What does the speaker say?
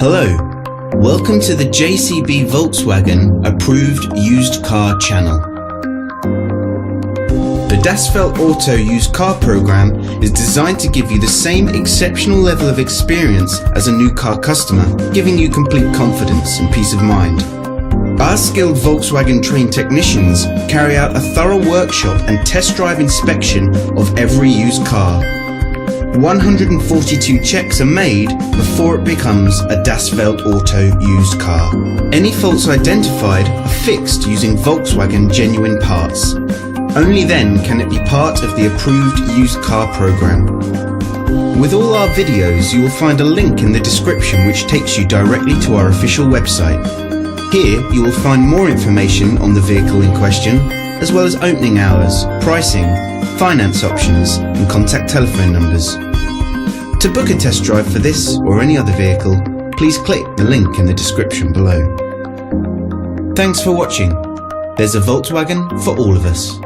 Hello, welcome to the JCB Volkswagen approved used car channel. The Das Feld Auto used car program is designed to give you the same exceptional level of experience as a new car customer, giving you complete confidence and peace of mind. Our skilled Volkswagen trained technicians carry out a thorough workshop and test drive inspection of every used car. 142 checks are made before it becomes a Das Feld Auto used car. Any faults identified are fixed using Volkswagen genuine parts. Only then can it be part of the approved used car program. With all our videos, you will find a link in the description which takes you directly to our official website. Here you will find more information on the vehicle in question, as well as opening hours, pricing, finance options and contact telephone numbers. To book a test drive for this or any other vehicle, please click the link in the description below. Thanks for watching. There's a Volkswagen for all of us.